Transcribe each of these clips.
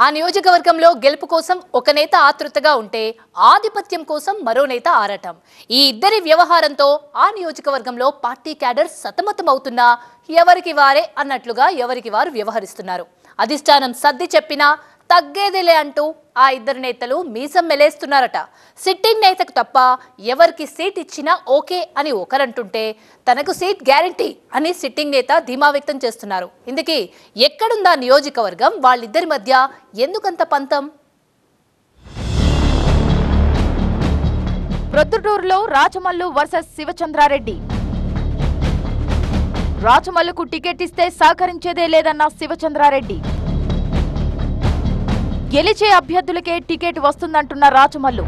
ఆ నియోజకవర్గంలో గెలుపు కోసం ఒక నేత ఆతృతగా ఉంటే ఆధిపత్యం కోసం మరో నేత ఆరాటం. ఈ ఇద్దరి వ్యవహారంతో ఆ నియోజకవర్గంలో పార్టీ క్యాడర్ సతమతమవుతున్నా ఎవరికి వారే అన్నట్లుగా ఎవరికి వారు వ్యవహరిస్తున్నారు. అధిష్టానం సర్ది చెప్పినా తగ్గేదేలే అంటూ ఆ ఇద్దరు నేతలు మీసం మెలేస్తున్నారట. సిట్టింగ్ నేతకు తప్ప ఎవరికి సీట్ ఇచ్చినా ఓకే అని ఒకరంటుంటే తనకు సీట్ గ్యారంటీ అని సిట్టింగ్ నేత ధీమా వ్యక్తం చేస్తున్నారు. ఇందుకే ఎక్కడుందా నియోజకవర్గం, వాళ్ళిద్దరి మధ్య ఎందుకంత పంతం? ప్రొద్దుటూరులో రాచమల్లు వర్సెస్ శివచంద్రారెడ్డి. రాచమల్లుకు టికెట్ ఇస్తే సహకరించేదే లేదన్న శివచంద్రారెడ్డి. గెలిచే అభ్యర్థులకే టికెట్ వస్తుందంటున్న రాచమల్లు.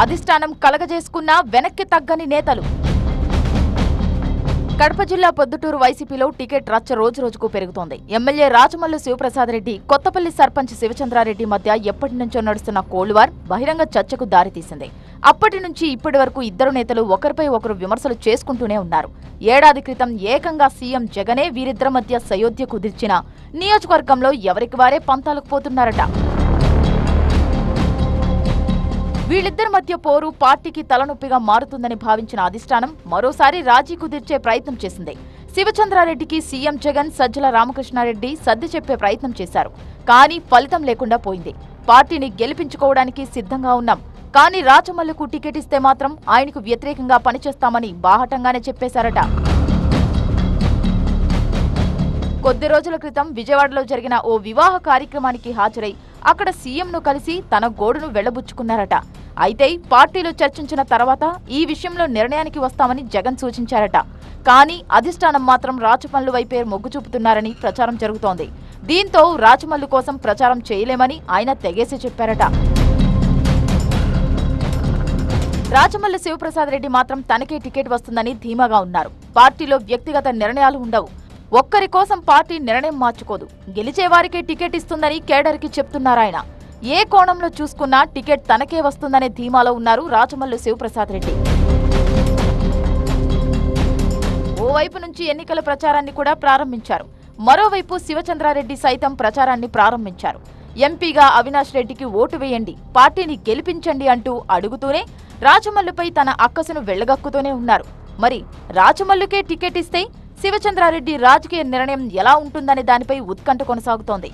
అధిష్టానం కలగజేసుకున్న వెనక్కి తగ్గని నేతలు. కడప జిల్లా పొద్దుటూరు వైసీపీలో టికెట్ రచ్చ రోజు రోజుకు పెరుగుతోంది. ఎమ్మెల్యే రాచమల్లు శివప్రసాద్ రెడ్డి, కొత్తపల్లి సర్పంచ్ శివచంద్రారెడ్డి మధ్య ఎప్పటి నుంచో నడుస్తున్న కోల్డ్వార్ బహిరంగ చర్చకు దారితీసింది. అప్పటి నుంచి ఇప్పటి వరకు ఇద్దరు నేతలు ఒకరిపై ఒకరు విమర్శలు చేసుకుంటూనే ఉన్నారు. ఏడాది క్రితం ఏకంగా సీఎం జగనే వీరిద్దరి మధ్య సయోధ్య కుదిర్చిన నియోజకవర్గంలో ఎవరికి వారే పంతాలకు పోతున్నారట. వీళ్ళిద్దరి మధ్య పోరు పార్టీకి తలనొప్పిగా మారుతుందని భావించిన అధిష్టానం మరోసారి రాజీ కుదిర్చే ప్రయత్నం చేసింది. శివచంద్రారెడ్డికి సీఎం జగన్, సజ్జల రామకృష్ణారెడ్డి సర్ది చెప్పే ప్రయత్నం చేశారు. కానీ ఫలితం లేకుండా పోయింది. పార్టీని గెలిపించుకోవడానికి సిద్ధంగా ఉన్నాం, కానీ రాచమల్లుకు టికెట్ ఇస్తే మాత్రం ఆయనకు వ్యతిరేకంగా పనిచేస్తామని బాహటంగానే చెప్పేశారట. కొద్ది రోజుల క్రితం విజయవాడలో జరిగిన ఓ వివాహ కార్యక్రమానికి హాజరై అక్కడ సీఎంను కలిసి తన గోడును వెళ్లబుచ్చుకున్నారట. అయితే పార్టీలో చర్చించిన తర్వాత ఈ విషయంలో నిర్ణయానికి వస్తామని జగన్ సూచించారట. కానీ అధిష్టానం మాత్రం రాచమల్లు వైపే మొగ్గు చూపుతున్నారని ప్రచారం జరుగుతోంది. దీంతో రాచమల్లు కోసం ప్రచారం చేయలేమని ఆయన తెగేసి చెప్పారట. రాచమల్లు శివప్రసాద్ రెడ్డి మాత్రం తనకే టికెట్ వస్తుందని ధీమాగా ఉన్నారు. పార్టీలో వ్యక్తిగత నిర్ణయాలు ఉండవు, ఒక్కరి కోసం పార్టీ నిర్ణయం మార్చుకోదు, గెలిచేవారికే టికెట్ ఇస్తుందని కేడర్కి చెప్తున్నారాయన. ఏ కోణంలో చూసుకున్నా టికెట్ తనకే వస్తుందనే ధీమాలో ఉన్నారు రాచమల్లు శివప్రసాద్ రెడ్డి. ఓవైపు నుంచి ఎన్నికల ప్రచారాన్ని కూడా ప్రారంభించారు, మరోవైపు శివచంద్రారెడ్డి సైతం ప్రచారాన్ని ప్రారంభించారు. ఎంపీగా అవినాష్ రెడ్డికి ఓటు వేయండి, పార్టీని గెలిపించండి అంటూ అడుగుతూనే రాచమల్లుపై తన అక్కసును వెళ్లగక్కుతూనే ఉన్నారు. మరి రాచమల్లుకే టికెట్ ఇస్తే శివచంద్రారెడ్డి రాజకీయ నిర్ణయం ఎలా ఉంటుందనే దానిపై ఉత్కంఠ కొనసాగుతోంది.